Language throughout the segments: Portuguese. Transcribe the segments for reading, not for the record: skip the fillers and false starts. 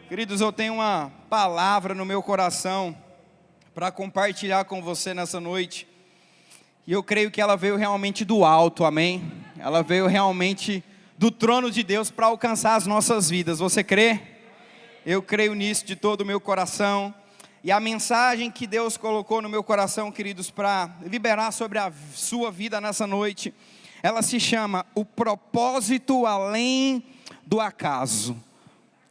Queridos, eu tenho uma palavra no meu coração para compartilhar com você nessa noite. E eu creio que ela veio realmente do alto, amém? Ela veio realmente do trono de Deus para alcançar as nossas vidas. Você crê? Eu creio nisso de todo o meu coração. E a mensagem que Deus colocou no meu coração, queridos, para liberar sobre a sua vida nessa noite, ela se chama O Propósito Além do Acaso.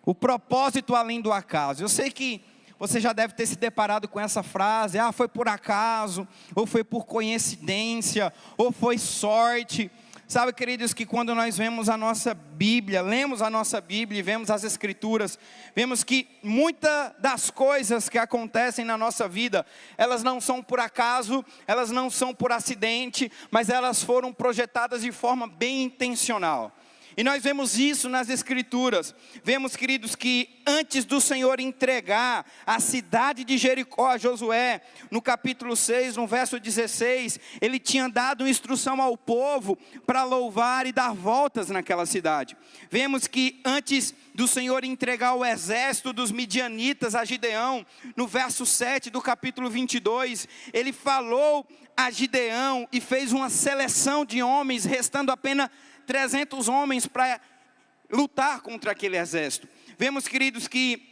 O propósito além do acaso. Eu sei que você já deve ter se deparado com essa frase: foi por acaso, ou foi por coincidência, ou foi sorte. Sabe, queridos, que quando nós vemos a nossa Bíblia, lemos a nossa Bíblia e vemos as Escrituras, vemos que muitas das coisas que acontecem na nossa vida, elas não são por acaso, elas não são por acidente, mas elas foram projetadas de forma bem intencional. E nós vemos isso nas Escrituras. Vemos, queridos, que antes do Senhor entregar a cidade de Jericó a Josué, no capítulo 6, no verso 16, Ele tinha dado instrução ao povo para louvar e dar voltas naquela cidade. Vemos que antes do Senhor entregar o exército dos midianitas a Gideão, no verso 7 do capítulo 22, Ele falou a Gideão e fez uma seleção de homens, restando apenas 300 homens para lutar contra aquele exército. Vemos, queridos, que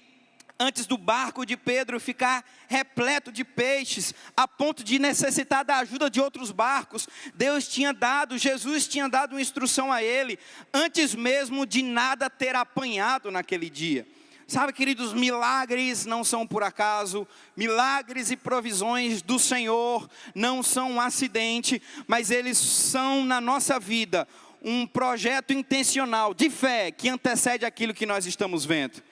antes do barco de Pedro ficar repleto de peixes, a ponto de necessitar da ajuda de outros barcos, Jesus tinha dado uma instrução a ele, antes mesmo de nada ter apanhado naquele dia. Sabe, queridos, milagres não são por acaso, milagres e provisões do Senhor não são um acidente, mas eles são na nossa vida um projeto intencional de fé que antecede aquilo que nós estamos vendo.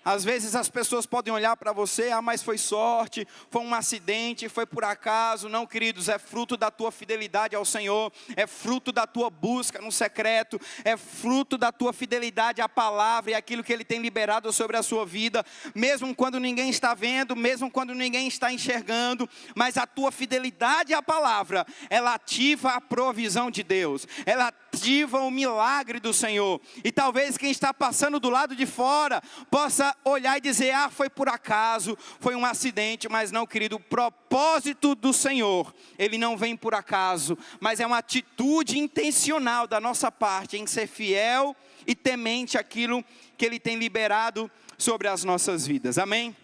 Às vezes as pessoas podem olhar para você: mas foi sorte, foi um acidente, foi por acaso. Não, queridos, é fruto da tua fidelidade ao Senhor, é fruto da tua busca no secreto, é fruto da tua fidelidade à palavra e aquilo que Ele tem liberado sobre a sua vida, mesmo quando ninguém está vendo, mesmo quando ninguém está enxergando, mas a tua fidelidade à palavra, ela ativa a provisão de Deus, ela ativa o milagre do Senhor. E talvez quem está passando do lado de fora possa olhar e dizer: foi por acaso, foi um acidente. Mas não, querido, o propósito do Senhor, Ele não vem por acaso, mas é uma atitude intencional da nossa parte em ser fiel e temente aquilo que Ele tem liberado sobre as nossas vidas, amém?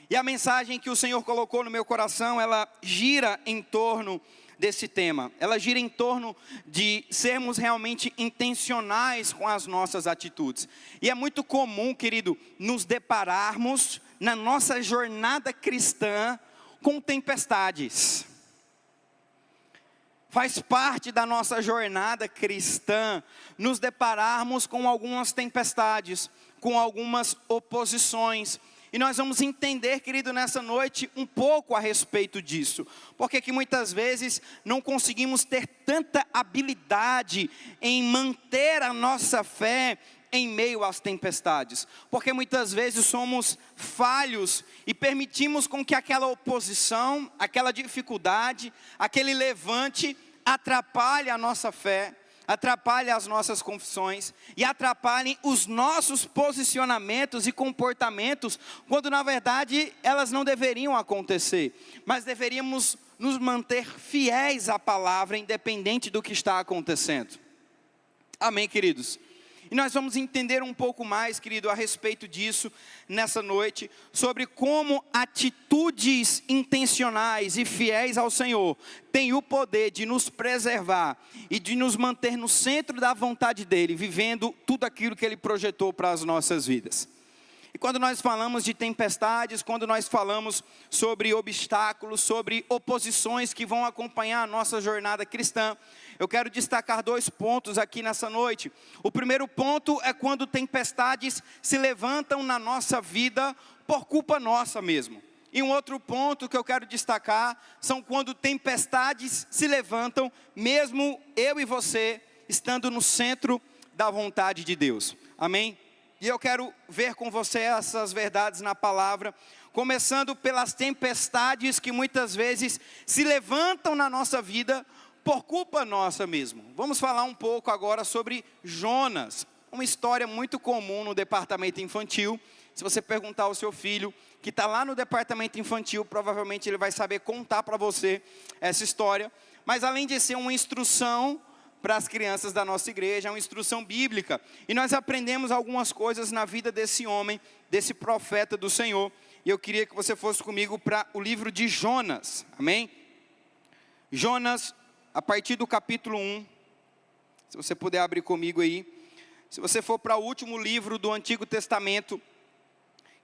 E a mensagem que o Senhor colocou no meu coração, ela gira em torno desse tema. Ela gira em torno de sermos realmente intencionais com as nossas atitudes. E é muito comum, querido, nos depararmos na nossa jornada cristã com tempestades. Faz parte da nossa jornada cristã nos depararmos com algumas tempestades, com algumas oposições. E nós vamos entender, querido, nessa noite um pouco a respeito disso. Porque que muitas vezes não conseguimos ter tanta habilidade em manter a nossa fé em meio às tempestades. Porque muitas vezes somos falhos e permitimos com que aquela oposição, aquela dificuldade, aquele levante atrapalhe a nossa fé, atrapalhem as nossas confissões e atrapalhem os nossos posicionamentos e comportamentos, quando na verdade elas não deveriam acontecer, mas deveríamos nos manter fiéis à palavra, independente do que está acontecendo. Amém, queridos? E nós vamos entender um pouco mais, querido, a respeito disso nessa noite, sobre como atitudes intencionais e fiéis ao Senhor têm o poder de nos preservar e de nos manter no centro da vontade dEle, vivendo tudo aquilo que Ele projetou para as nossas vidas. E quando nós falamos de tempestades, quando nós falamos sobre obstáculos, sobre oposições que vão acompanhar a nossa jornada cristã, eu quero destacar 2 pontos aqui nessa noite. O primeiro ponto é quando tempestades se levantam na nossa vida por culpa nossa mesmo. E um outro ponto que eu quero destacar são quando tempestades se levantam, mesmo eu e você estando no centro da vontade de Deus. Amém? E eu quero ver com você essas verdades na palavra, começando pelas tempestades que muitas vezes se levantam na nossa vida por culpa nossa mesmo. Vamos falar um pouco agora sobre Jonas. uma história muito comum no departamento infantil. Se você perguntar ao seu filho, que está lá no departamento infantil, provavelmente ele vai saber contar para você essa história. Mas além de ser uma instrução para as crianças da nossa igreja, é uma instrução bíblica. E nós aprendemos algumas coisas na vida desse homem, desse profeta do Senhor. E eu queria que você fosse comigo para o livro de Jonas, amém? Jonas, a partir do capítulo 1, se você puder abrir comigo aí. Se você for para o último livro do Antigo Testamento,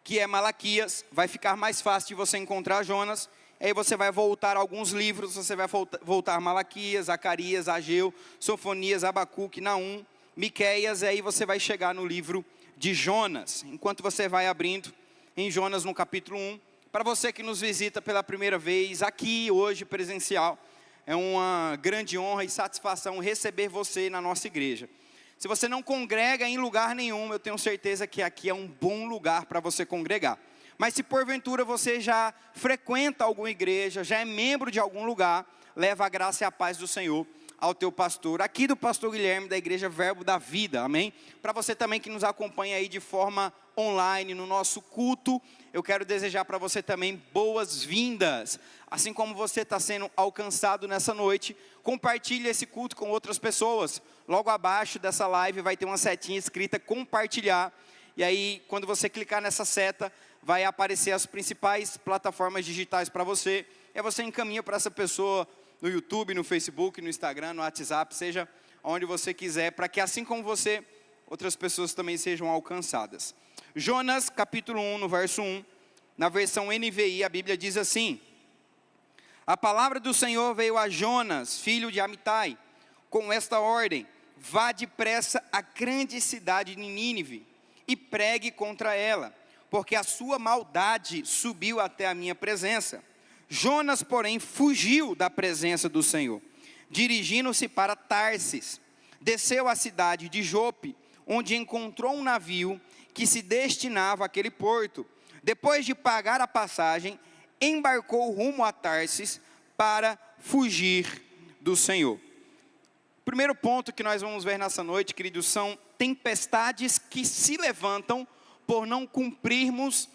que é Malaquias, vai ficar mais fácil de você encontrar Jonas. Aí você vai voltar a alguns livros, você vai voltar Malaquias, Zacarias, Ageu, Sofonias, Abacuque, Naum, Miqueias, e aí você vai chegar no livro de Jonas. Enquanto você vai abrindo em Jonas no capítulo 1, para você que nos visita pela primeira vez aqui hoje presencial, é uma grande honra e satisfação receber você na nossa igreja. Se você não congrega em lugar nenhum, eu tenho certeza que aqui é um bom lugar para você congregar. Mas se porventura você já frequenta alguma igreja, já é membro de algum lugar, leva a graça e a paz do Senhor ao teu pastor, aqui do pastor Guilherme, da igreja Verbo da Vida, amém? Para você também que nos acompanha aí de forma online, no nosso culto, eu quero desejar para você também boas-vindas. Assim como você está sendo alcançado nessa noite, compartilhe esse culto com outras pessoas. Logo abaixo dessa live vai ter uma setinha escrita compartilhar. E aí, quando você clicar nessa seta, vai aparecer as principais plataformas digitais para você. E aí você encaminha para essa pessoa no YouTube, no Facebook, no Instagram, no WhatsApp, seja onde você quiser, para que assim como você, outras pessoas também sejam alcançadas. Jonas, capítulo 1, no verso 1, na versão NVI, a Bíblia diz assim: a palavra do Senhor veio a Jonas, filho de Amitai, com esta ordem: vá depressa à grande cidade de Nínive e pregue contra ela, porque a sua maldade subiu até a minha presença. Jonas, porém, fugiu da presença do Senhor, dirigindo-se para Tarsis. Desceu à cidade de Jope, onde encontrou um navio que se destinava àquele porto. Depois de pagar a passagem, embarcou rumo a Tarsis para fugir do Senhor. O primeiro ponto que nós vamos ver nessa noite, queridos, são tempestades que se levantam por não cumprirmos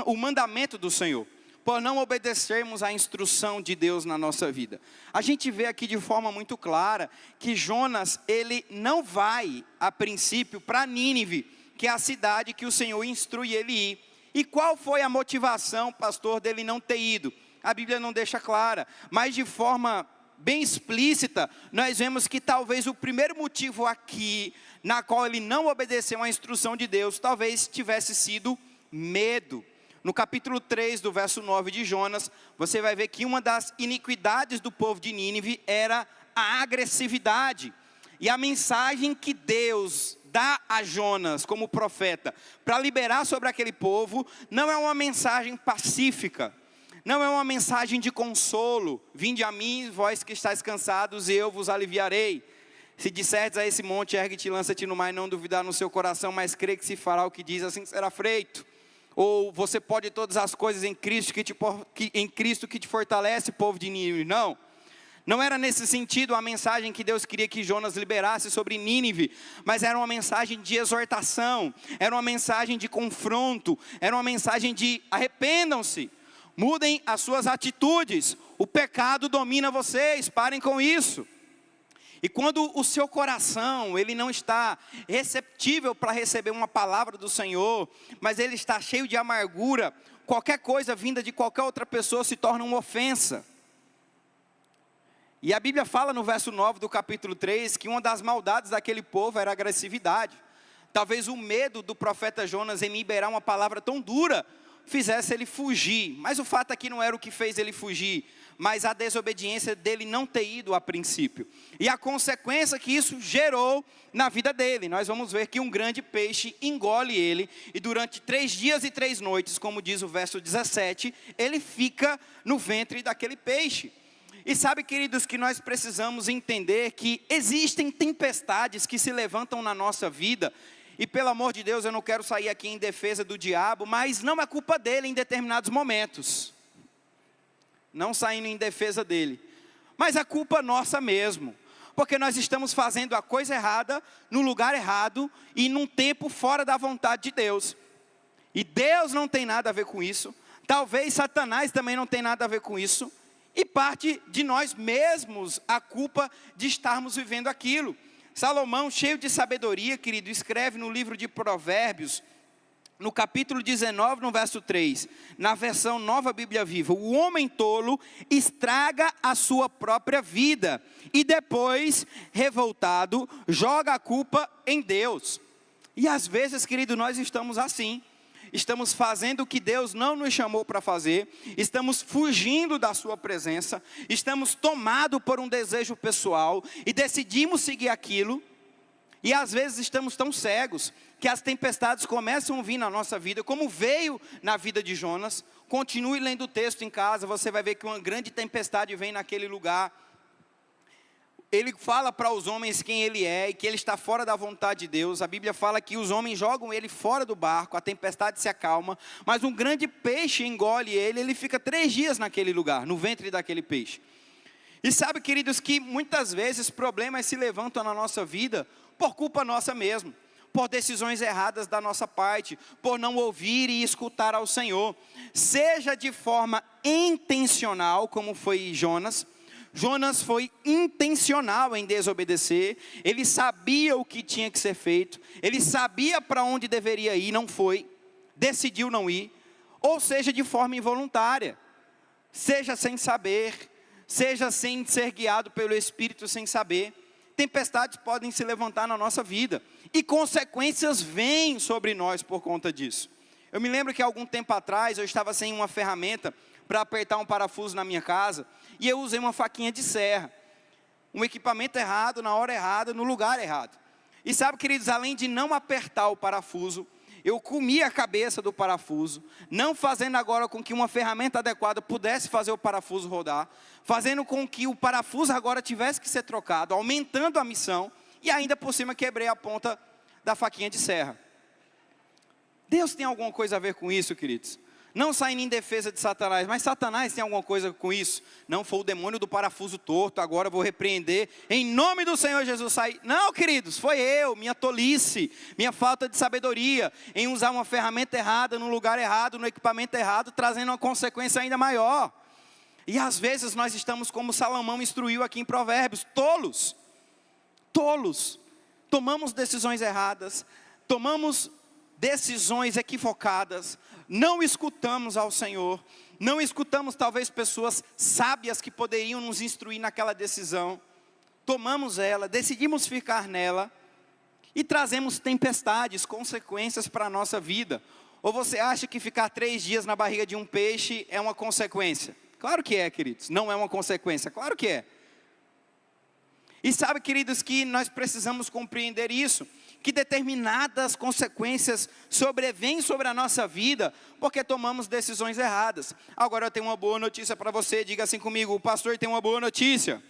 o mandamento do Senhor, por não obedecermos à instrução de Deus na nossa vida. A gente vê aqui de forma muito clara que Jonas, ele não vai a princípio para Nínive, que é a cidade que o Senhor instrui ele ir. E qual foi a motivação, pastor, dele não ter ido? A Bíblia não deixa clara, mas de forma bem explícita, nós vemos que talvez o primeiro motivo aqui, na qual ele não obedeceu à instrução de Deus, talvez tivesse sido medo. No capítulo 3, do verso 9 de Jonas, você vai ver que uma das iniquidades do povo de Nínive era a agressividade. E a mensagem que Deus dá a Jonas como profeta para liberar sobre aquele povo, não é uma mensagem pacífica, não é uma mensagem de consolo. Vinde a mim, vós que estáis cansados, e eu vos aliviarei. Se disserdes a esse monte, ergue-te e lança-te no mar, não duvidar no seu coração, mas crê que se fará o que diz, assim será feito. Ou você pode todas as coisas em Cristo que te fortalece, povo de Nínive. Não era nesse sentido a mensagem que Deus queria que Jonas liberasse sobre Nínive, mas era uma mensagem de exortação, era uma mensagem de confronto, era uma mensagem de arrependam-se, mudem as suas atitudes, o pecado domina vocês, parem com isso. E quando o seu coração, ele não está receptível para receber uma palavra do Senhor, mas ele está cheio de amargura, qualquer coisa vinda de qualquer outra pessoa se torna uma ofensa. E a Bíblia fala no verso 9 do capítulo 3, que uma das maldades daquele povo era a agressividade. Talvez o medo do profeta Jonas em liberar uma palavra tão dura, fizesse ele fugir. Mas o fato aqui não era o que fez ele fugir, mas a desobediência dele não ter ido a princípio. E a consequência que isso gerou na vida dele. Nós vamos ver que um grande peixe engole ele, e durante 3 dias e 3 noites, como diz o verso 17, ele fica no ventre daquele peixe. E sabe, queridos, que nós precisamos entender que existem tempestades que se levantam na nossa vida. E pelo amor de Deus, eu não quero sair aqui em defesa do diabo, mas não é culpa dele em determinados momentos. Não saindo em defesa dele, mas é culpa nossa mesmo. Porque nós estamos fazendo a coisa errada, no lugar errado e num tempo fora da vontade de Deus. E Deus não tem nada a ver com isso. Talvez Satanás também não tem nada a ver com isso. E parte de nós mesmos a culpa de estarmos vivendo aquilo. Salomão, cheio de sabedoria, querido, escreve no livro de Provérbios, no capítulo 19, no verso 3, na versão Nova Bíblia Viva: o homem tolo estraga a sua própria vida e depois, revoltado, joga a culpa em Deus. E às vezes, querido, nós estamos assim. Estamos fazendo o que Deus não nos chamou para fazer, estamos fugindo da sua presença, estamos tomados por um desejo pessoal e decidimos seguir aquilo. E às vezes estamos tão cegos que as tempestades começam a vir na nossa vida, como veio na vida de Jonas. Continue lendo o texto em casa, você vai ver que uma grande tempestade vem naquele lugar. Ele fala para os homens quem ele é e que ele está fora da vontade de Deus. A Bíblia fala que os homens jogam ele fora do barco, a tempestade se acalma, mas um grande peixe engole ele, ele fica 3 dias naquele lugar, no ventre daquele peixe. E sabe, queridos, que muitas vezes problemas se levantam na nossa vida por culpa nossa mesmo, por decisões erradas da nossa parte, por não ouvir e escutar ao Senhor, seja de forma intencional, como foi Jonas. Jonas foi intencional em desobedecer, ele sabia o que tinha que ser feito, ele sabia para onde deveria ir, não foi, decidiu não ir, ou seja, de forma involuntária, seja sem saber, seja sem ser guiado pelo Espírito sem saber. Tempestades podem se levantar na nossa vida, e consequências vêm sobre nós por conta disso. Eu me lembro que algum tempo atrás, eu estava sem uma ferramenta para apertar um parafuso na minha casa, e eu usei uma faquinha de serra, um equipamento errado, na hora errada, no lugar errado. E sabe, queridos, além de não apertar o parafuso, eu comi a cabeça do parafuso, não fazendo agora com que uma ferramenta adequada pudesse fazer o parafuso rodar, fazendo com que o parafuso agora tivesse que ser trocado, aumentando a missão, e ainda por cima quebrei a ponta da faquinha de serra. Deus tem alguma coisa a ver com isso, queridos? Não saindo em defesa de Satanás, mas Satanás tem alguma coisa com isso? Não, foi o demônio do parafuso torto, agora eu vou repreender, em nome do Senhor Jesus sair. Não, queridos, foi eu, minha tolice, minha falta de sabedoria, em usar uma ferramenta errada, no lugar errado, no equipamento errado, trazendo uma consequência ainda maior. E às vezes nós estamos como Salomão instruiu aqui em Provérbios, tolos, tomamos decisões erradas, tomamos decisões equivocadas, não escutamos ao Senhor, não escutamos talvez pessoas sábias que poderiam nos instruir naquela decisão, tomamos ela, decidimos ficar nela, e trazemos tempestades, consequências para a nossa vida. Ou você acha que ficar 3 dias na barriga de um peixe é uma consequência? Claro que é, queridos, não é uma consequência, claro que é. E sabe, queridos, que nós precisamos compreender isso, que determinadas consequências sobrevêm sobre a nossa vida, porque tomamos decisões erradas. Agora eu tenho uma boa notícia para você, diga assim comigo: o pastor tem uma boa notícia.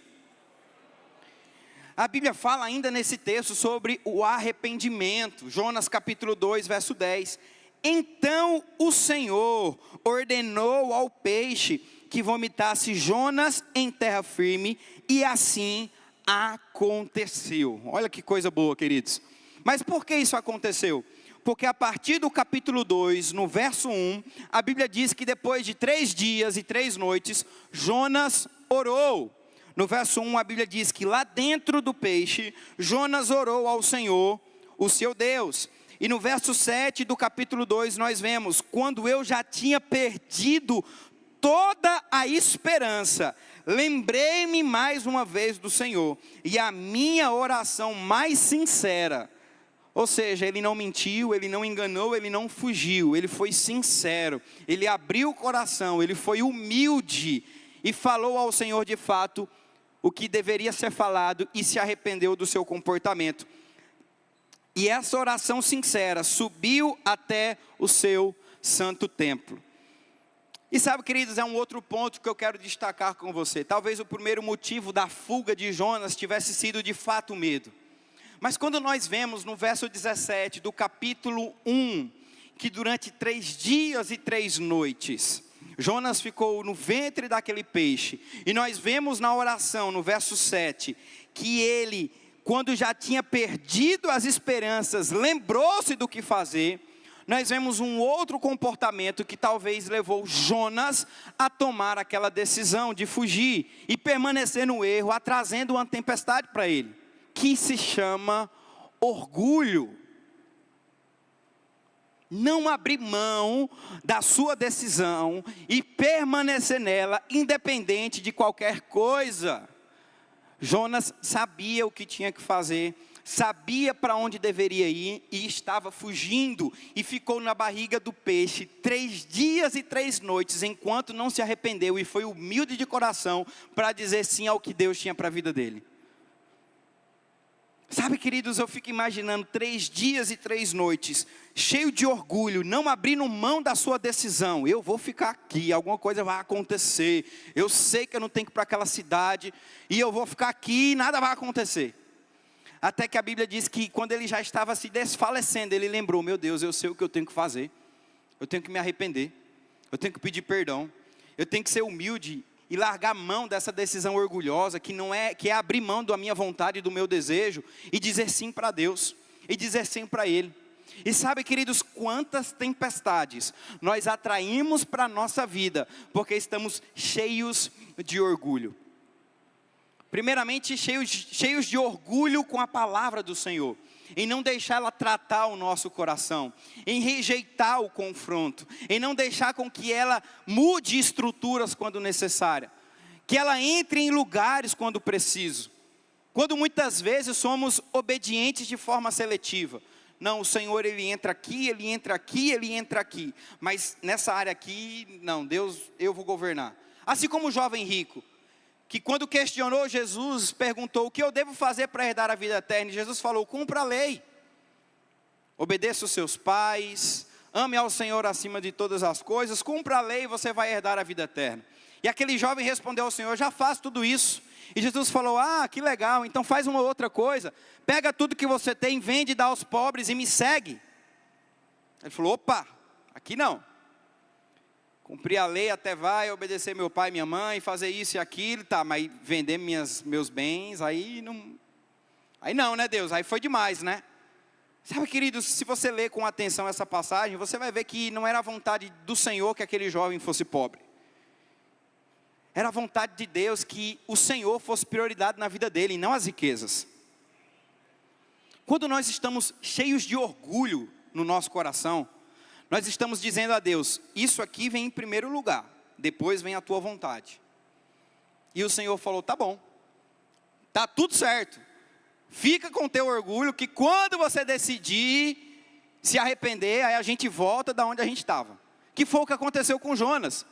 A Bíblia fala ainda nesse texto sobre o arrependimento, Jonas capítulo 2, verso 10. Então o Senhor ordenou ao peixe que vomitasse Jonas em terra firme, e assim aconteceu. Olha que coisa boa, queridos. Mas por que isso aconteceu? Porque a partir do capítulo 2, no verso 1, a Bíblia diz que depois de 3 dias e 3 noites, Jonas orou. No verso 1 a Bíblia diz que lá dentro do peixe, Jonas orou ao Senhor, o seu Deus. E no verso 7 do capítulo 2 nós vemos: quando eu já tinha perdido toda a esperança, lembrei-me mais uma vez do Senhor, e a minha oração mais sincera, ou seja, ele não mentiu, ele não enganou, ele não fugiu, ele foi sincero, ele abriu o coração, ele foi humilde, e falou ao Senhor de fato o que deveria ser falado, e se arrependeu do seu comportamento. E essa oração sincera subiu até o seu santo templo. E sabe, queridos, é um outro ponto que eu quero destacar com você. Talvez o primeiro motivo da fuga de Jonas tivesse sido de fato o medo. Mas quando nós vemos no verso 17 do capítulo 1, que durante 3 dias e 3 noites, Jonas ficou no ventre daquele peixe. E nós vemos na oração, no verso 7, que ele, quando já tinha perdido as esperanças, lembrou-se do que fazer. Nós vemos um outro comportamento que talvez levou Jonas a tomar aquela decisão de fugir e permanecer no erro, trazendo uma tempestade para ele, que se chama orgulho. Não abrir mão da sua decisão e permanecer nela, independente de qualquer coisa. Jonas sabia o que tinha que fazer, sabia para onde deveria ir e estava fugindo. E ficou na barriga do peixe 3 dias e 3 noites, enquanto não se arrependeu e foi humilde de coração para dizer sim ao que Deus tinha para a vida dele. Sabe, queridos, eu fico imaginando 3 dias e 3 noites, cheio de orgulho, não abrindo mão da sua decisão. Eu vou ficar aqui, alguma coisa vai acontecer. Eu sei que eu não tenho que ir para aquela cidade, e eu vou ficar aqui e nada vai acontecer. Até que a Bíblia diz que quando ele já estava se desfalecendo, ele lembrou: meu Deus, eu sei o que eu tenho que fazer. Eu tenho que me arrepender, eu tenho que pedir perdão, eu tenho que ser humilde e largar mão dessa decisão orgulhosa, que é abrir mão da minha vontade e do meu desejo, e dizer sim para Deus, e dizer sim para Ele. E sabe, queridos, quantas tempestades nós atraímos para a nossa vida, porque estamos cheios de orgulho. Primeiramente, cheios de orgulho com a palavra do Senhor, em não deixar ela tratar o nosso coração, em rejeitar o confronto, em não deixar com que ela mude estruturas quando necessária, que ela entre em lugares quando preciso, quando muitas vezes somos obedientes de forma seletiva. Não, o Senhor, Ele entra aqui, Ele entra aqui, Ele entra aqui, mas nessa área aqui, não, Deus, eu vou governar. Assim como o jovem rico, que quando questionou Jesus, perguntou: o que eu devo fazer para herdar a vida eterna? E Jesus falou: cumpra a lei, obedeça os seus pais, ame ao Senhor acima de todas as coisas, cumpra a lei e você vai herdar a vida eterna. E aquele jovem respondeu ao Senhor: já faço tudo isso. E Jesus falou: ah, que legal, então faz uma outra coisa, pega tudo que você tem, vende e dá aos pobres e me segue. Ele falou: opa, aqui não. Cumprir a lei até vai, obedecer meu pai e minha mãe, fazer isso e aquilo, tá, mas vender meus bens, aí não, né, Deus? Aí foi demais, né? Sabe, queridos, se você ler com atenção essa passagem, você vai ver que não era a vontade do Senhor que aquele jovem fosse pobre. Era a vontade de Deus que o Senhor fosse prioridade na vida dele, e não as riquezas. Quando nós estamos cheios de orgulho no nosso coração, nós estamos dizendo a Deus: isso aqui vem em primeiro lugar, depois vem a tua vontade. E o Senhor falou: tá bom, tá tudo certo, fica com teu orgulho, que quando você decidir se arrepender, aí a gente volta da onde a gente estava. Que foi o que aconteceu com Jonas.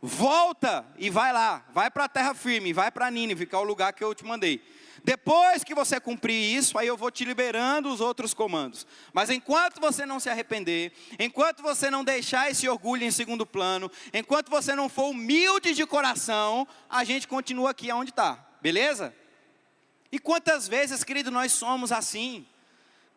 Volta e vai lá, vai para a terra firme, vai para Nínive, que é o lugar que eu te mandei. Depois que você cumprir isso, aí eu vou te liberando os outros comandos. Mas enquanto você não se arrepender, enquanto você não deixar esse orgulho em segundo plano, enquanto você não for humilde de coração, a gente continua aqui onde está, beleza? E quantas vezes, querido, nós somos assim?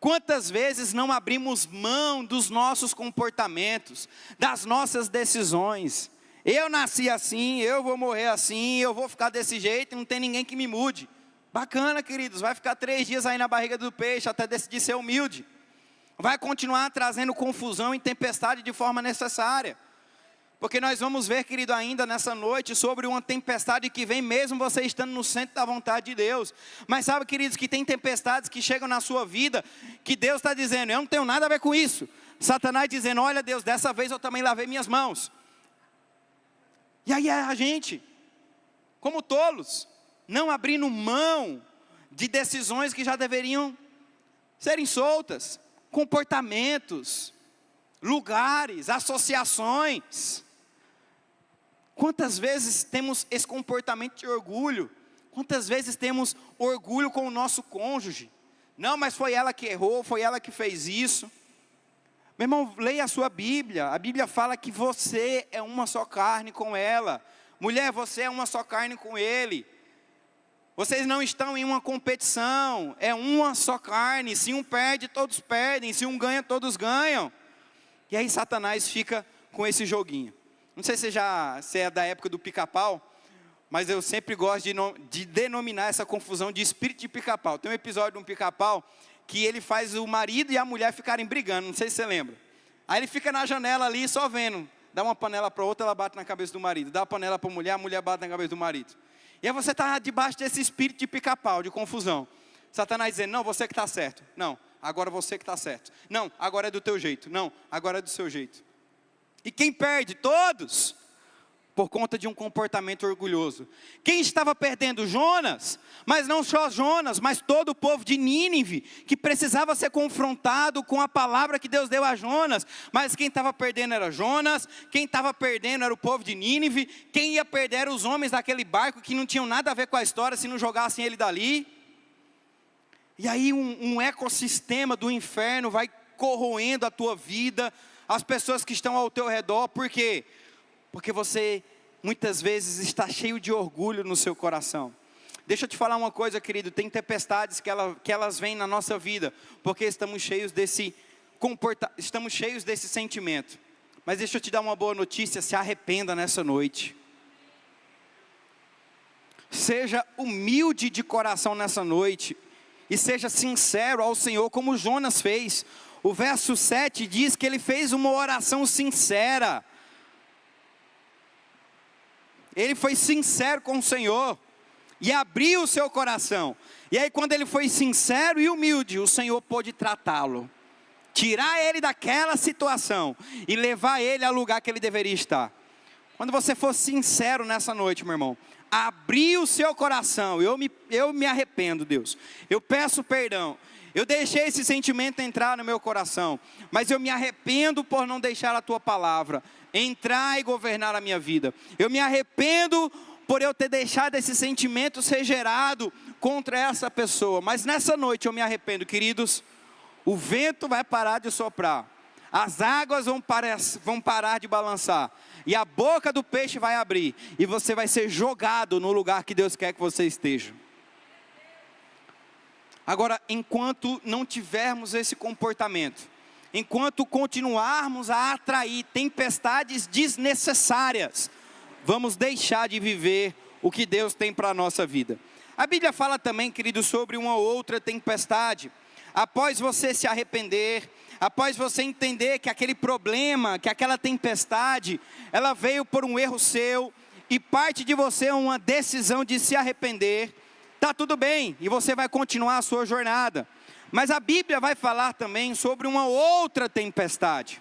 Quantas vezes não abrimos mão dos nossos comportamentos, das nossas decisões? Eu nasci assim, eu vou morrer assim, eu vou ficar desse jeito, não tem ninguém que me mude. Bacana, queridos, vai ficar 3 dias aí na barriga do peixe até decidir ser humilde. Vai continuar trazendo confusão e tempestade de forma necessária. Porque nós vamos ver, querido, ainda nessa noite, sobre uma tempestade que vem mesmo você estando no centro da vontade de Deus. Mas sabe, queridos, que tem tempestades que chegam na sua vida, que Deus está dizendo: eu não tenho nada a ver com isso. Satanás dizendo: olha, Deus, dessa vez eu também lavei minhas mãos. E aí a gente, como tolos, não abrindo mão de decisões que já deveriam serem soltas, comportamentos, lugares, associações. Quantas vezes temos esse comportamento de orgulho? Quantas vezes temos orgulho com o nosso cônjuge? Não, mas foi ela que errou, foi ela que fez isso. Meu irmão, leia a sua Bíblia. A Bíblia fala que você é uma só carne com ela. Mulher, você é uma só carne com ele. Vocês não estão em uma competição, é uma só carne. Se um perde, todos perdem. Se um ganha, todos ganham. E aí Satanás fica com esse joguinho. Não sei se é da época do pica-pau, mas eu sempre gosto de denominar essa confusão de espírito de pica-pau. Tem um episódio de um pica-pau que ele faz o marido e a mulher ficarem brigando, não sei se você lembra. Aí ele fica na janela ali só vendo, dá uma panela para outra, ela bate na cabeça do marido, dá uma panela para a mulher bate na cabeça do marido. E aí você está debaixo desse espírito de pica-pau, de confusão. Satanás dizendo, não, você que está certo. Não, agora você que está certo. Não, agora é do teu jeito. Não, agora é do seu jeito. E quem perde? Todos. Por conta de um comportamento orgulhoso. Quem estava perdendo? Jonas. Mas não só Jonas, mas todo o povo de Nínive, que precisava ser confrontado com a palavra que Deus deu a Jonas. Mas quem estava perdendo era Jonas, quem estava perdendo era o povo de Nínive, quem ia perder eram os homens daquele barco que não tinham nada a ver com a história se não jogassem ele dali. E aí um ecossistema do inferno vai corroendo a tua vida, as pessoas que estão ao teu redor. Por quê? Porque você muitas vezes está cheio de orgulho no seu coração. Deixa eu te falar uma coisa, querido, tem tempestades que elas vêm na nossa vida, porque estamos cheios desse sentimento. Mas deixa eu te dar uma boa notícia, se arrependa nessa noite. Seja humilde de coração nessa noite, e seja sincero ao Senhor, como Jonas fez. O verso 7 diz que ele fez uma oração sincera. Ele foi sincero com o Senhor e abriu o seu coração. E aí quando ele foi sincero e humilde, o Senhor pôde tratá-lo, tirar ele daquela situação e levar ele ao lugar que ele deveria estar. Quando você for sincero nessa noite, meu irmão, abrir o seu coração, eu me arrependo, Deus, eu peço perdão, eu deixei esse sentimento entrar no meu coração, mas eu me arrependo por não deixar a tua palavra entrar e governar a minha vida. Eu me arrependo por eu ter deixado esse sentimento ser gerado contra essa pessoa. Mas nessa noite eu me arrependo, queridos. O vento vai parar de soprar, as águas vão parar de balançar, e a boca do peixe vai abrir, e você vai ser jogado no lugar que Deus quer que você esteja. Agora, enquanto não tivermos esse comportamento, enquanto continuarmos a atrair tempestades desnecessárias, vamos deixar de viver o que Deus tem para a nossa vida. A Bíblia fala também, querido, sobre uma outra tempestade. Após você se arrepender, após você entender que aquele problema, que aquela tempestade, ela veio por um erro seu, e parte de você é uma decisão de se arrepender, está tudo bem, e você vai continuar a sua jornada. Mas a Bíblia vai falar também sobre uma outra tempestade.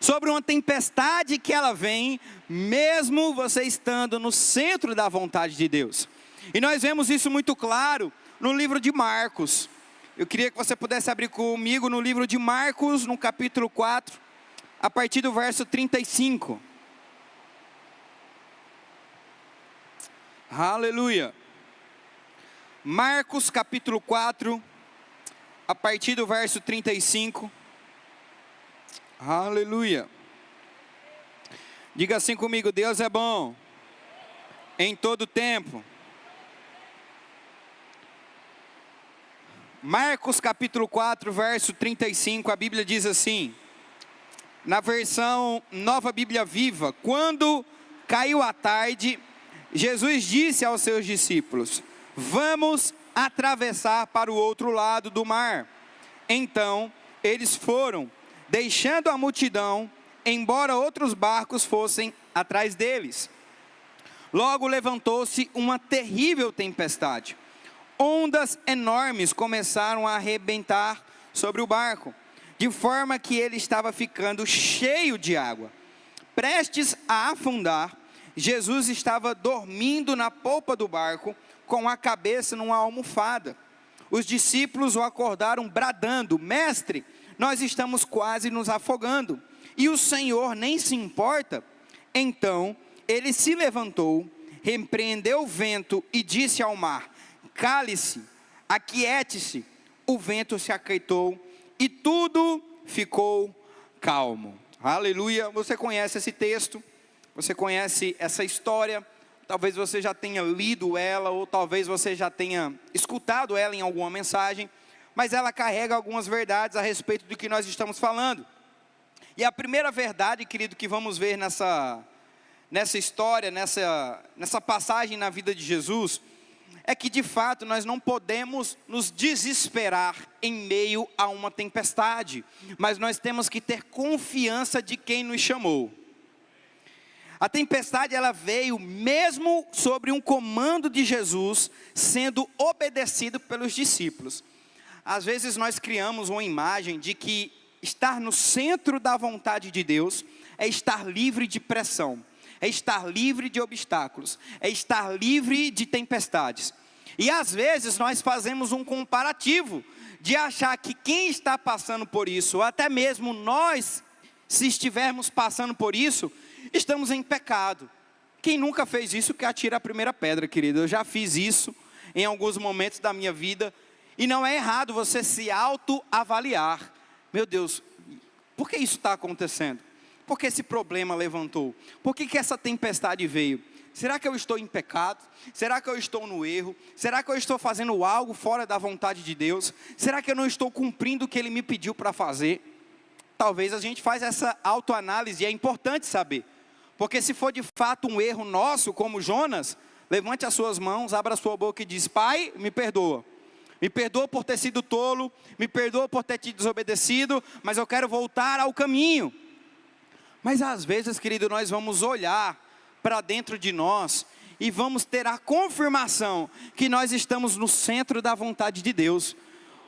Sobre uma tempestade que ela vem, mesmo você estando no centro da vontade de Deus. E nós vemos isso muito claro no livro de Marcos. Eu queria que você pudesse abrir comigo no livro de Marcos, no capítulo 4, a partir do verso 35. Aleluia. Marcos capítulo 4, a partir do verso 35. Aleluia. Diga assim comigo: Deus é bom em todo tempo. Marcos capítulo 4, verso 35, a Bíblia diz assim, na versão Nova Bíblia Viva: quando caiu a tarde, Jesus disse aos seus discípulos: vamos atravessar para o outro lado do mar. Então eles foram, deixando a multidão, embora outros barcos fossem atrás deles. Logo levantou-se uma terrível tempestade. Ondas enormes começaram a arrebentar sobre o barco, de forma que ele estava ficando cheio de água. Prestes a afundar, Jesus estava dormindo na polpa do barco, com a cabeça numa almofada. Os discípulos o acordaram bradando: mestre, nós estamos quase nos afogando, e o Senhor nem se importa. Então ele se levantou, repreendeu o vento e disse ao mar: cale-se, aquiete-se. O vento se aquietou e tudo ficou calmo. Aleluia. Você conhece esse texto, você conhece essa história, talvez você já tenha lido ela, ou talvez você já tenha escutado ela em alguma mensagem, mas ela carrega algumas verdades a respeito do que nós estamos falando. E a primeira verdade, querido, que vamos ver nessa história, nessa passagem na vida de Jesus, é que de fato nós não podemos nos desesperar em meio a uma tempestade, mas nós temos que ter confiança de quem nos chamou. A tempestade ela veio mesmo sobre um comando de Jesus sendo obedecido pelos discípulos. Às vezes nós criamos uma imagem de que estar no centro da vontade de Deus é estar livre de pressão, é estar livre de obstáculos, é estar livre de tempestades. E às vezes nós fazemos um comparativo de achar que quem está passando por isso, ou até mesmo nós, se estivermos passando por isso, estamos em pecado. Quem nunca fez isso, que atira a primeira pedra, querido. Eu já fiz isso em alguns momentos da minha vida, e não é errado você se autoavaliar. Meu Deus, por que isso está acontecendo? Por que esse problema levantou? Por que essa tempestade veio? Será que eu estou em pecado? Será que eu estou no erro? Será que eu estou fazendo algo fora da vontade de Deus? Será que eu não estou cumprindo o que Ele me pediu para fazer? Talvez a gente faça essa autoanálise, e é importante saber. Porque se for de fato um erro nosso, como Jonas, levante as suas mãos, abra a sua boca e diz: Pai, me perdoa. Me perdoa por ter sido tolo, me perdoa por ter te desobedecido, mas eu quero voltar ao caminho. Mas às vezes, querido, nós vamos olhar para dentro de nós e vamos ter a confirmação que nós estamos no centro da vontade de Deus.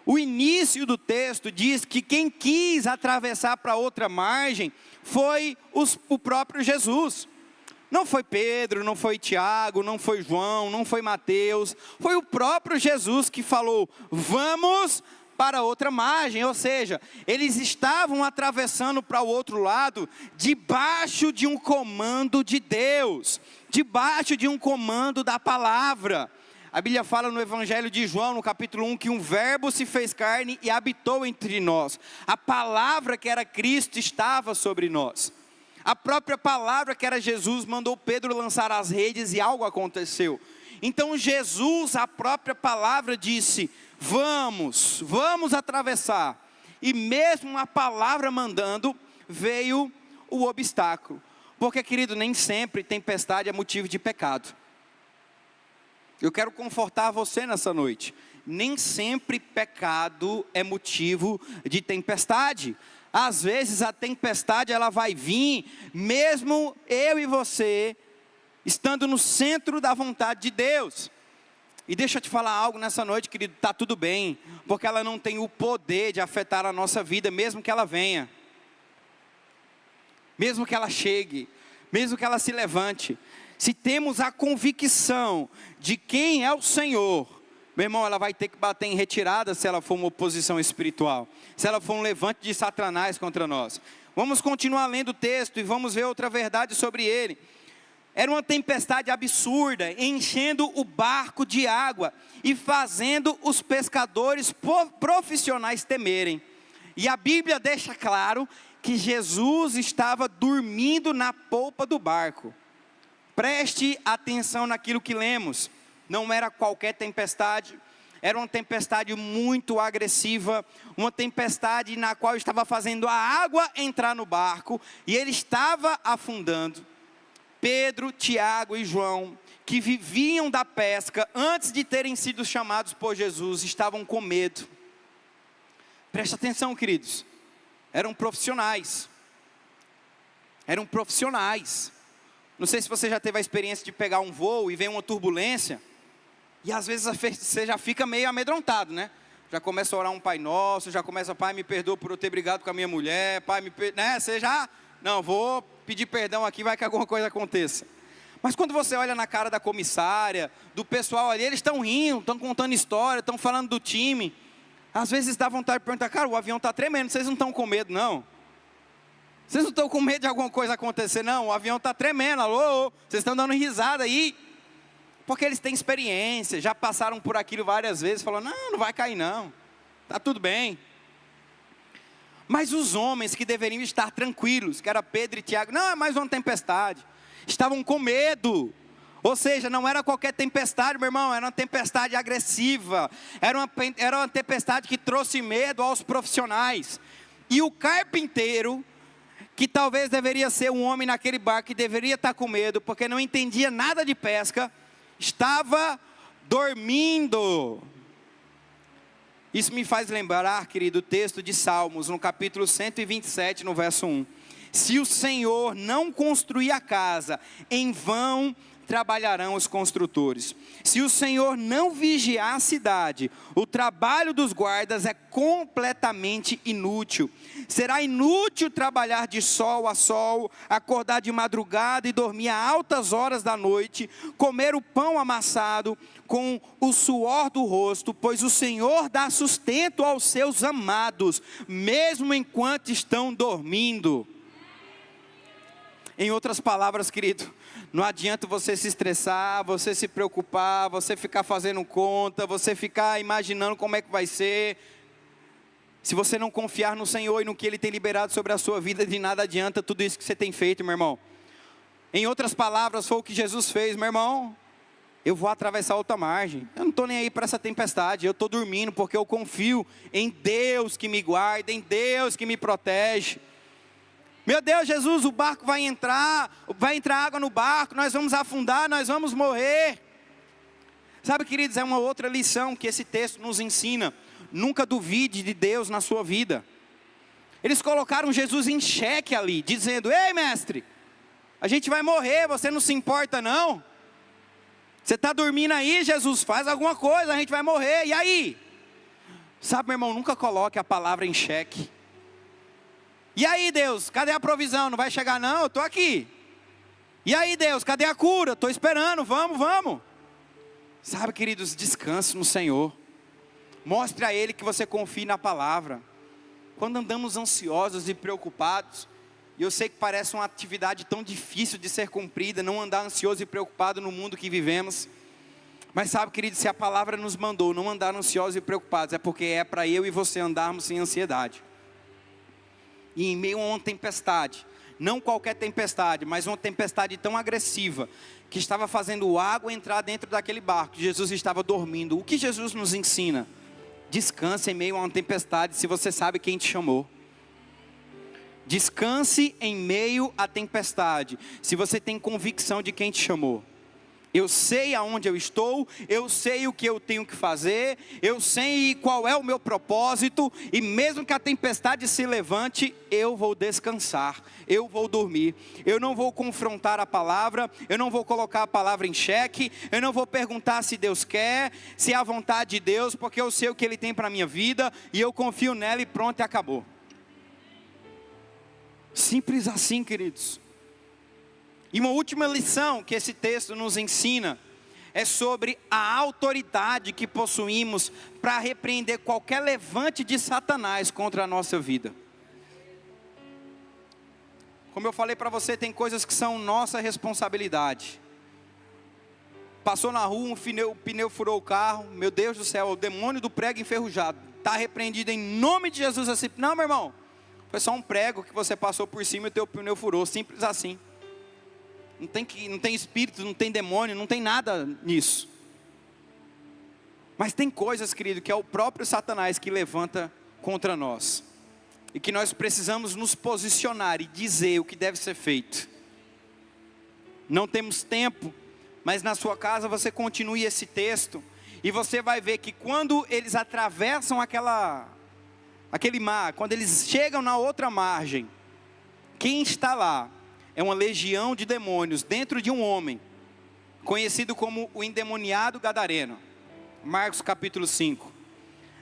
O início do texto diz que quem quis atravessar para outra margem foi o próprio Jesus. Não foi Pedro, não foi Tiago, não foi João, não foi Mateus. Foi o próprio Jesus que falou: vamos para outra margem. Ou seja, eles estavam atravessando para o outro lado debaixo de um comando de Deus, debaixo de um comando da palavra. A Bíblia fala no Evangelho de João, no capítulo 1, que um verbo se fez carne e habitou entre nós. A palavra que era Cristo estava sobre nós. A própria palavra que era Jesus mandou Pedro lançar as redes e algo aconteceu. Então Jesus, a própria palavra disse: vamos atravessar. E mesmo a palavra mandando, veio o obstáculo. Porque, querido, nem sempre tempestade é motivo de pecado. Eu quero confortar você nessa noite. Nem sempre pecado é motivo de tempestade. Às vezes a tempestade ela vai vir, mesmo eu e você, estando no centro da vontade de Deus. E deixa eu te falar algo nessa noite, querido, está tudo bem, porque ela não tem o poder de afetar a nossa vida, mesmo que ela venha, mesmo que ela chegue, mesmo que ela se levante. Se temos a convicção de quem é o Senhor, meu irmão, ela vai ter que bater em retirada se ela for uma oposição espiritual, se ela for um levante de Satanás contra nós. Vamos continuar lendo o texto e vamos ver outra verdade sobre ele. Era uma tempestade absurda, enchendo o barco de água e fazendo os pescadores profissionais temerem. E a Bíblia deixa claro que Jesus estava dormindo na polpa do barco. Preste atenção naquilo que lemos. Não era qualquer tempestade, era uma tempestade muito agressiva, uma tempestade na qual estava fazendo a água entrar no barco, e ele estava afundando. Pedro, Tiago e João, que viviam da pesca, antes de terem sido chamados por Jesus, estavam com medo. Preste atenção, queridos, eram profissionais. Não sei se você já teve a experiência de pegar um voo e ver uma turbulência, e às vezes você já fica meio amedrontado, né? Já começa a orar um Pai Nosso, já começa: Pai, me perdoa por eu ter brigado com a minha mulher, Pai, né? Você já, não, vou pedir perdão aqui, vai que alguma coisa aconteça. Mas quando você olha na cara da comissária, do pessoal ali, eles estão rindo, estão contando história, estão falando do time. Às vezes dá vontade de perguntar: cara, o avião está tremendo, vocês não estão com medo não? Vocês não estão com medo de alguma coisa acontecer não? O avião está tremendo, alô, vocês estão dando risada aí. Porque eles têm experiência, já passaram por aquilo várias vezes, falando: não vai cair não, está tudo bem. Mas os homens que deveriam estar tranquilos, que era Pedro e Tiago, não é mais uma tempestade, estavam com medo. Ou seja, não era qualquer tempestade, meu irmão, era uma tempestade agressiva, era uma tempestade que trouxe medo aos profissionais. E o carpinteiro que talvez deveria ser um homem naquele barco, que deveria estar com medo, porque não entendia nada de pesca, estava dormindo. Isso me faz lembrar, querido, o texto de Salmos, no capítulo 127, no verso 1. Se o Senhor não construir a casa, em vão trabalharão os construtores. Se o Senhor não vigiar a cidade, o trabalho dos guardas é completamente inútil. Será inútil trabalhar de sol a sol, acordar de madrugada e dormir a altas horas da noite, comer o pão amassado com o suor do rosto, pois o Senhor dá sustento aos seus amados, mesmo enquanto estão dormindo. Em outras palavras, querido, não adianta você se estressar, você se preocupar, você ficar fazendo conta, você ficar imaginando como é que vai ser. Se você não confiar no Senhor e no que Ele tem liberado sobre a sua vida, de nada adianta tudo isso que você tem feito, meu irmão. Em outras palavras, foi o que Jesus fez, meu irmão. Eu vou atravessar outra margem, eu não estou nem aí para essa tempestade, eu estou dormindo porque eu confio em Deus que me guarda, em Deus que me protege. Meu Deus, Jesus, o barco vai entrar água no barco, nós vamos afundar, nós vamos morrer. Sabe, queridos, é uma outra lição que esse texto nos ensina. Nunca duvide de Deus na sua vida. Eles colocaram Jesus em xeque ali, dizendo: ei, mestre, a gente vai morrer, você não se importa não? Você está dormindo aí, Jesus, faz alguma coisa, a gente vai morrer, e aí? Sabe, meu irmão, nunca coloque a palavra em xeque. E aí, Deus, cadê a provisão? Não vai chegar não? Eu estou aqui. E aí, Deus, cadê a cura? Estou esperando, vamos. Sabe, queridos, descanse no Senhor. Mostre a Ele que você confia na palavra. Quando andamos ansiosos e preocupados, e eu sei que parece uma atividade tão difícil de ser cumprida, não andar ansioso e preocupado no mundo que vivemos. Mas sabe, queridos, se a palavra nos mandou não andar ansiosos e preocupados, é porque é para eu e você andarmos sem ansiedade. E em meio a uma tempestade, não qualquer tempestade, mas uma tempestade tão agressiva, que estava fazendo água entrar dentro daquele barco, Jesus estava dormindo. O que Jesus nos ensina? Descanse em meio a uma tempestade, se você sabe quem te chamou. Descanse em meio à tempestade, se você tem convicção de quem te chamou. Eu sei aonde eu estou, eu sei o que eu tenho que fazer, eu sei qual é o meu propósito, e mesmo que a tempestade se levante, eu vou descansar, eu vou dormir, eu não vou confrontar a palavra, eu não vou colocar a palavra em xeque, eu não vou perguntar se Deus quer, se é a vontade de Deus, porque eu sei o que Ele tem para a minha vida, e eu confio nela e pronto, e acabou. Simples assim, queridos. E uma última lição que esse texto nos ensina é sobre a autoridade que possuímos para repreender qualquer levante de Satanás contra a nossa vida. Como eu falei para você, tem coisas que são nossa responsabilidade. Passou na rua, o pneu furou o carro, meu Deus do céu, o demônio do prego enferrujado, está repreendido em nome de Jesus. Assim, não, meu irmão, foi só um prego que você passou por cima e o teu pneu furou, simples assim. Não tem espírito, não tem demônio, não tem nada nisso. Mas tem coisas, querido, que é o próprio Satanás que levanta contra nós. E que nós precisamos nos posicionar e dizer o que deve ser feito. Não temos tempo, mas na sua casa você continue esse texto. E você vai ver que quando eles atravessam aquele mar, quando eles chegam na outra margem, quem está lá? É uma legião de demônios dentro de um homem, conhecido como o endemoniado gadareno. Marcos capítulo 5.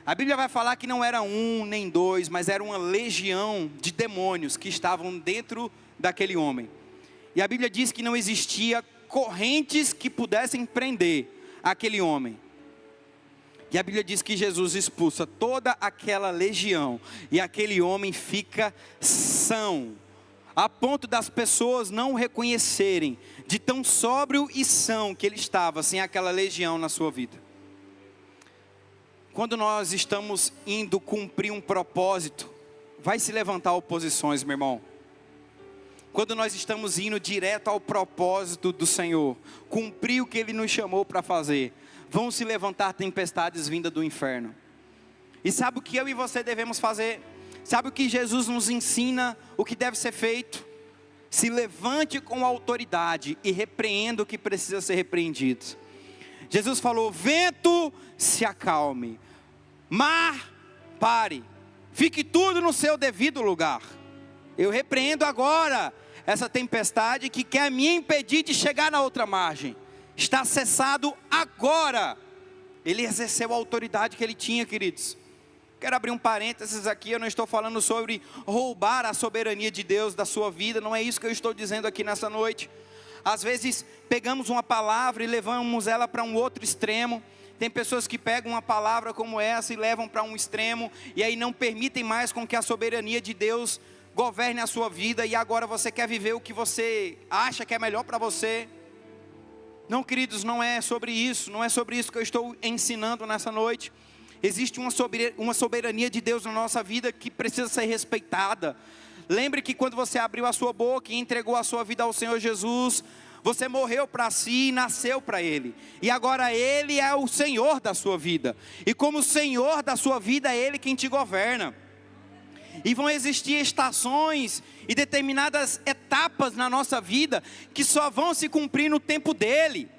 A Bíblia vai falar que não era um nem dois, mas era uma legião de demônios que estavam dentro daquele homem. E a Bíblia diz que não existia correntes que pudessem prender aquele homem. E a Bíblia diz que Jesus expulsa toda aquela legião, e aquele homem fica são, a ponto das pessoas não o reconhecerem, de tão sóbrio e são que ele estava, sem aquela legião na sua vida. Quando nós estamos indo cumprir um propósito, vai se levantar oposições, meu irmão. Quando nós estamos indo direto ao propósito do Senhor, cumprir o que Ele nos chamou para fazer, vão se levantar tempestades vindas do inferno. E sabe o que eu e você devemos fazer? Sabe o que Jesus nos ensina, o que deve ser feito? Se levante com autoridade e repreenda o que precisa ser repreendido. Jesus falou: vento, se acalme, mar, pare, fique tudo no seu devido lugar. Eu repreendo agora essa tempestade que quer me impedir de chegar na outra margem. Está cessado agora. Ele exerceu a autoridade que ele tinha, queridos. Quero abrir um parênteses aqui, eu não estou falando sobre roubar a soberania de Deus da sua vida, não é isso que eu estou dizendo aqui nessa noite. Às vezes pegamos uma palavra e levamos ela para um outro extremo. Tem pessoas que pegam uma palavra como essa e levam para um extremo, e aí não permitem mais com que a soberania de Deus governe a sua vida, e agora você quer viver o que você acha que é melhor para você. Não, queridos, não é sobre isso, não é sobre isso que eu estou ensinando nessa noite. Existe uma soberania de Deus na nossa vida que precisa ser respeitada. Lembre que quando você abriu a sua boca e entregou a sua vida ao Senhor Jesus, você morreu para si e nasceu para Ele. E agora Ele é o Senhor da sua vida. E como Senhor da sua vida, é Ele quem te governa. E vão existir estações e determinadas etapas na nossa vida que só vão se cumprir no tempo dEle.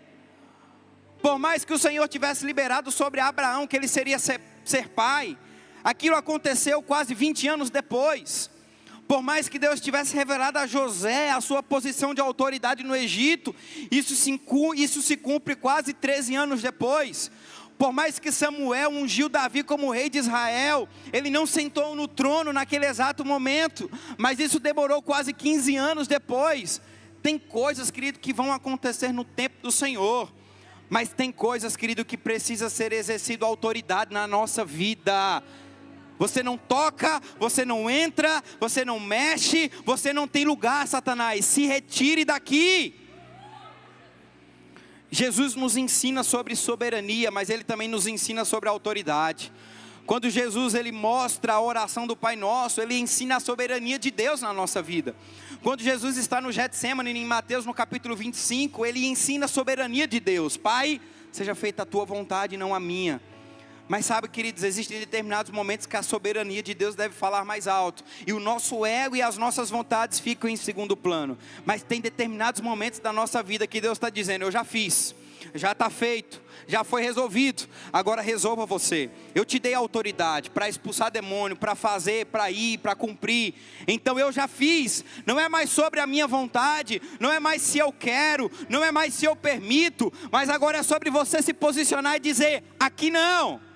Por mais que o Senhor tivesse liberado sobre Abraão que ele seria ser pai, aquilo aconteceu quase 20 anos depois. Por mais que Deus tivesse revelado a José a sua posição de autoridade no Egito, isso se cumpre quase 13 anos depois. Por mais que Samuel ungiu Davi como rei de Israel, ele não sentou no trono naquele exato momento, mas isso demorou quase 15 anos depois. Tem coisas, querido, que vão acontecer no tempo do Senhor. Mas tem coisas, querido, que precisa ser exercido autoridade na nossa vida. Você não toca, você não entra, você não mexe, você não tem lugar, Satanás. Se retire daqui. Jesus nos ensina sobre soberania, mas Ele também nos ensina sobre autoridade. Quando Jesus ele mostra a oração do Pai Nosso, Ele ensina a soberania de Deus na nossa vida. Quando Jesus está no Getsemane, em Mateus no capítulo 25, Ele ensina a soberania de Deus. Pai, seja feita a tua vontade e não a minha. Mas sabe, queridos, existem determinados momentos que a soberania de Deus deve falar mais alto. E o nosso ego e as nossas vontades ficam em segundo plano. Mas tem determinados momentos da nossa vida que Deus está dizendo: eu já fiz, já está feito, já foi resolvido, agora resolva você. Eu te dei autoridade para expulsar demônio, para fazer, para ir, para cumprir. Então eu já fiz, não é mais sobre a minha vontade, não é mais se eu quero, não é mais se eu permito, mas agora é sobre você se posicionar e dizer: aqui não.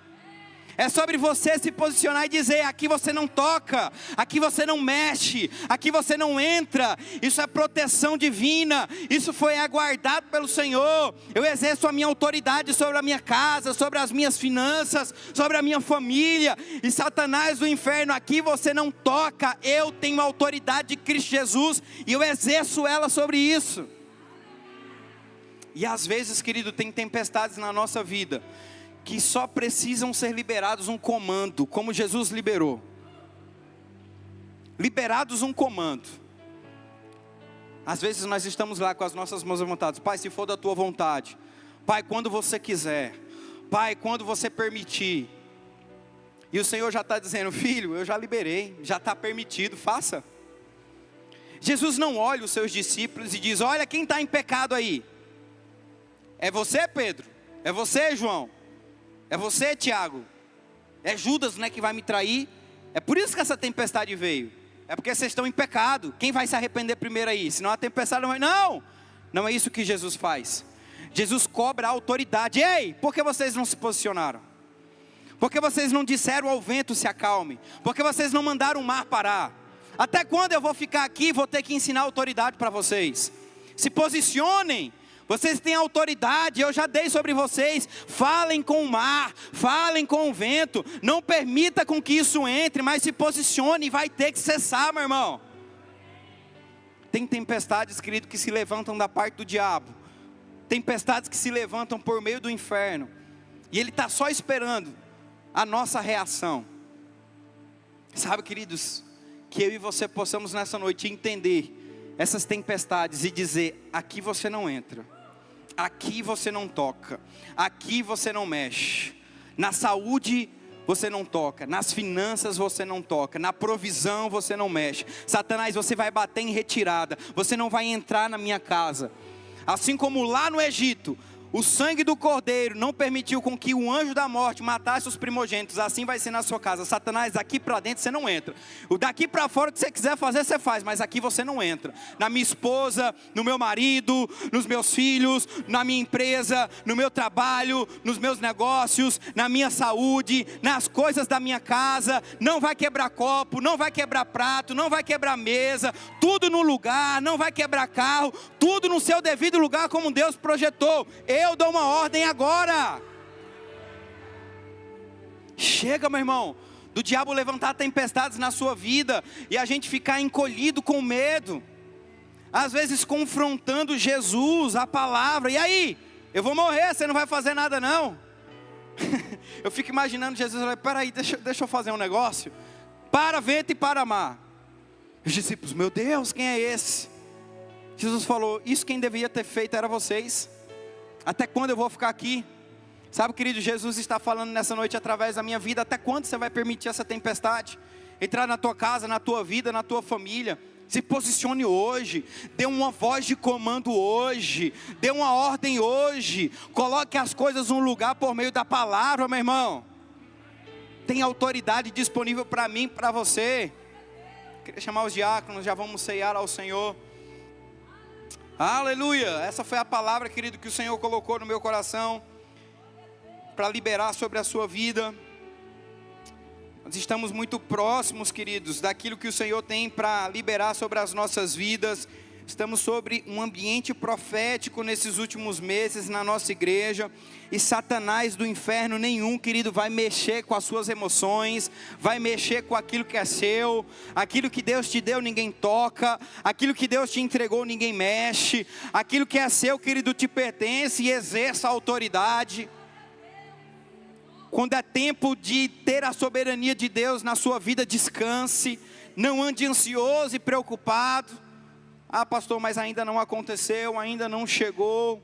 É sobre você se posicionar e dizer: aqui você não toca, aqui você não mexe, aqui você não entra. Isso é proteção divina, isso foi aguardado pelo Senhor. Eu exerço a minha autoridade sobre a minha casa, sobre as minhas finanças, sobre a minha família. E Satanás do inferno, aqui você não toca. Eu tenho a autoridade de Cristo Jesus e eu exerço ela sobre isso. E às vezes, querido, tem tempestades na nossa vida que só precisam ser liberados um comando, como Jesus liberou. Liberados um comando. Às vezes nós estamos lá com as nossas mãos levantadas: Pai, se for da tua vontade. Pai, quando você quiser. Pai, quando você permitir. E o Senhor já está dizendo: filho, eu já liberei, já está permitido, faça. Jesus não olha os seus discípulos e diz: olha quem está em pecado aí. É você, Pedro? É você, João? É você, Tiago? É Judas, né, que vai me trair? É por isso que essa tempestade veio. É porque vocês estão em pecado. Quem vai se arrepender primeiro aí? Senão a tempestade não vai. Não é isso que Jesus faz. Jesus cobra a autoridade. Ei, por que vocês não se posicionaram? Por que vocês não disseram ao vento se acalme? Por que vocês não mandaram o mar parar? Até quando eu vou ficar aqui e vou ter que ensinar autoridade para vocês? Se posicionem. Vocês têm autoridade, eu já dei sobre vocês. Falem com o mar, falem com o vento. Não permita com que isso entre, mas se posicione. Vai ter que cessar, meu irmão. Tem tempestades, querido, que se levantam da parte do diabo. Tempestades que se levantam por meio do inferno. E ele está só esperando a nossa reação. Sabe, queridos, que eu e você possamos nessa noite entender essas tempestades e dizer: aqui você não entra, aqui você não toca, aqui você não mexe. Na saúde você não toca, nas finanças você não toca, na provisão você não mexe. Satanás, você vai bater em retirada, você não vai entrar na minha casa. Assim como lá no Egito, o sangue do cordeiro não permitiu com que o anjo da morte matasse os primogênitos, assim vai ser na sua casa. Satanás, daqui para dentro você não entra. O daqui para fora, o que você quiser fazer, você faz, mas aqui você não entra. Na minha esposa, no meu marido, nos meus filhos, na minha empresa, no meu trabalho, nos meus negócios, na minha saúde, nas coisas da minha casa. Não vai quebrar copo, não vai quebrar prato, não vai quebrar mesa, tudo no lugar, não vai quebrar carro, tudo no seu devido lugar como Deus projetou. Eu dou uma ordem agora. Chega, meu irmão, do diabo levantar tempestades na sua vida e a gente ficar encolhido com medo, às vezes confrontando Jesus, a palavra. E aí? Eu vou morrer, você não vai fazer nada não. Eu fico imaginando Jesus, peraí, deixa eu fazer um negócio. Para vento e para mar. Os discípulos, meu Deus, quem é esse? Jesus falou, isso quem deveria ter feito era vocês. Até quando eu vou ficar aqui? Sabe, querido, Jesus está falando nessa noite através da minha vida. Até quando você vai permitir essa tempestade entrar na tua casa, na tua vida, na tua família? Se posicione hoje, dê uma voz de comando hoje, dê uma ordem hoje, coloque as coisas no lugar por meio da palavra, meu irmão. Tem autoridade disponível para mim, para você. Queria chamar os diáconos, já vamos ceiar ao Senhor. Aleluia, essa foi a palavra, querido, que o Senhor colocou no meu coração para liberar sobre a sua vida. Nós estamos muito próximos, queridos, daquilo que o Senhor tem para liberar sobre as nossas vidas. Estamos sobre um ambiente profético nesses últimos meses na nossa igreja. E Satanás do inferno nenhum, querido, vai mexer com as suas emoções, vai mexer com aquilo que é seu. Aquilo que Deus te deu ninguém toca, aquilo que Deus te entregou ninguém mexe. Aquilo que é seu, querido, te pertence e exerça a autoridade. Quando é tempo de ter a soberania de Deus na sua vida, descanse. Não ande ansioso e preocupado. Ah, pastor, mas ainda não aconteceu, ainda não chegou.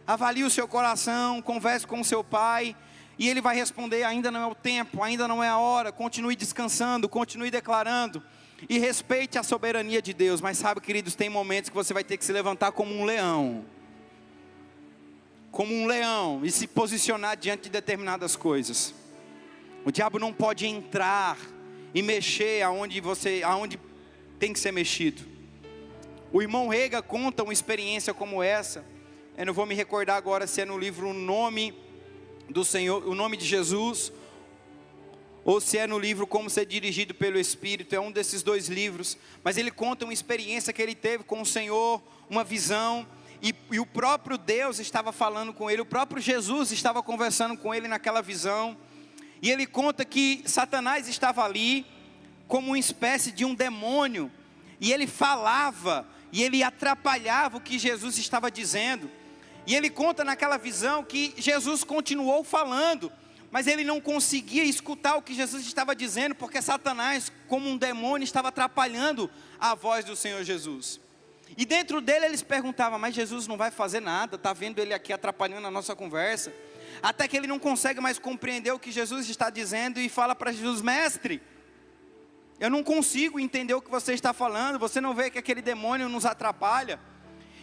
Avalie o seu coração, converse com o seu pai, e ele vai responder, ainda não é o tempo, ainda não é a hora. Continue descansando, continue declarando, e respeite a soberania de Deus. Mas sabe, queridos, tem momentos que você vai ter que se levantar como um leão. Como um leão, e se posicionar diante de determinadas coisas. O diabo não pode entrar e mexer aonde tem que ser mexido. O irmão Rega conta uma experiência como essa. Eu não vou me recordar agora se é no livro O Nome do Senhor, O Nome de Jesus, ou se é no livro Como Ser Dirigido pelo Espírito. É um desses dois livros. Mas ele conta uma experiência que ele teve com o Senhor, uma visão, e o próprio Deus estava falando com ele, o próprio Jesus estava conversando com ele naquela visão. E ele conta que Satanás estava ali como uma espécie de um demônio, e ele falava, e ele atrapalhava o que Jesus estava dizendo. E ele conta naquela visão que Jesus continuou falando, mas ele não conseguia escutar o que Jesus estava dizendo, porque Satanás, como um demônio, estava atrapalhando a voz do Senhor Jesus. E dentro dele eles perguntavam, mas Jesus não vai fazer nada, está vendo ele aqui atrapalhando a nossa conversa? Até que ele não consegue mais compreender o que Jesus está dizendo, e fala para Jesus, mestre, eu não consigo entender o que você está falando, você não vê que aquele demônio nos atrapalha?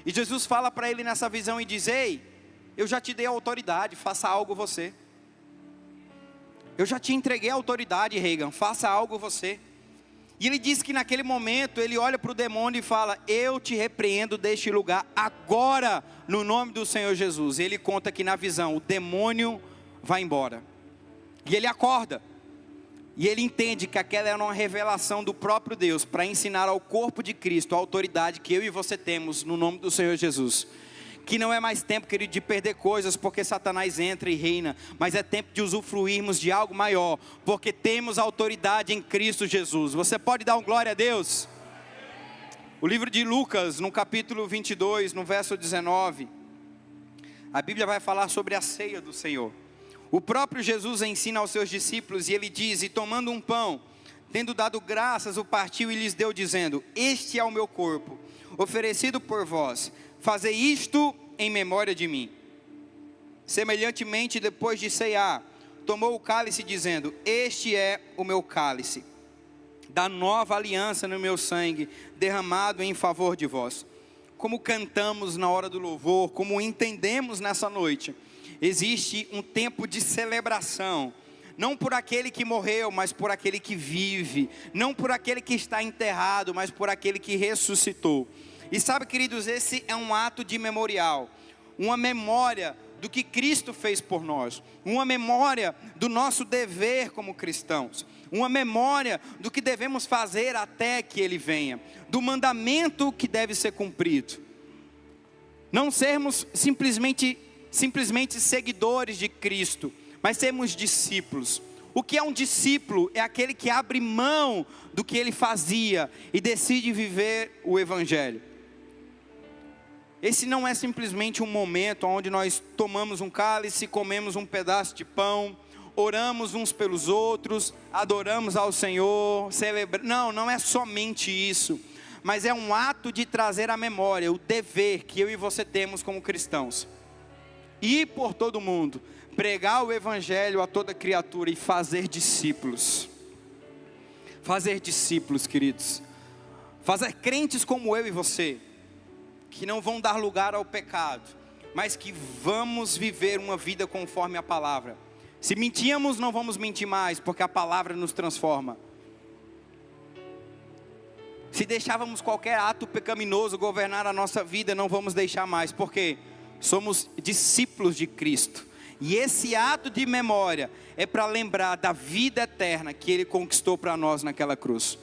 E Jesus fala para ele nessa visão e diz, ei, eu já te dei a autoridade, faça algo você. Eu já te entreguei a autoridade, Reagan, faça algo você. E ele diz que naquele momento, ele olha para o demônio e fala, eu te repreendo deste lugar agora, no nome do Senhor Jesus. E ele conta que na visão, o demônio vai embora. E ele acorda. E ele entende que aquela era uma revelação do próprio Deus, para ensinar ao corpo de Cristo a autoridade que eu e você temos no nome do Senhor Jesus. Que não é mais tempo, querido, de perder coisas porque Satanás entra e reina, mas é tempo de usufruirmos de algo maior, porque temos autoridade em Cristo Jesus. Você pode dar um glória a Deus? O livro de Lucas, no capítulo 22, no verso 19, a Bíblia vai falar sobre a ceia do Senhor. O próprio Jesus ensina aos seus discípulos, e ele diz, e tomando um pão, tendo dado graças, o partiu e lhes deu, dizendo, este é o meu corpo, oferecido por vós, fazei isto em memória de mim. Semelhantemente, depois de ceiar, tomou o cálice dizendo: este é o meu cálice, da nova aliança no meu sangue, derramado em favor de vós. Como cantamos na hora do louvor, como entendemos nessa noite, existe um tempo de celebração, não por aquele que morreu, mas por aquele que vive, não por aquele que está enterrado, mas por aquele que ressuscitou. E sabe, queridos, esse é um ato de memorial, uma memória do que Cristo fez por nós, uma memória do nosso dever como cristãos, uma memória do que devemos fazer até que Ele venha, do mandamento que deve ser cumprido. Não sermos simplesmente seguidores de Cristo, mas sermos discípulos. O que é um discípulo? É aquele que abre mão do que ele fazia e decide viver o Evangelho. Esse não é simplesmente um momento onde nós tomamos um cálice, comemos um pedaço de pão, oramos uns pelos outros, adoramos ao Senhor, celebramos. Não é somente isso, mas é um ato de trazer à memória o dever que eu e você temos como cristãos. Ir por todo mundo, pregar o Evangelho a toda criatura e fazer discípulos. Fazer discípulos, queridos. Fazer crentes como eu e você, que não vão dar lugar ao pecado, mas que vamos viver uma vida conforme a palavra. Se mentíamos, não vamos mentir mais, porque a palavra nos transforma. Se deixávamos qualquer ato pecaminoso governar a nossa vida, não vamos deixar mais, porque somos discípulos de Cristo. E esse ato de memória é para lembrar da vida eterna que Ele conquistou para nós naquela cruz.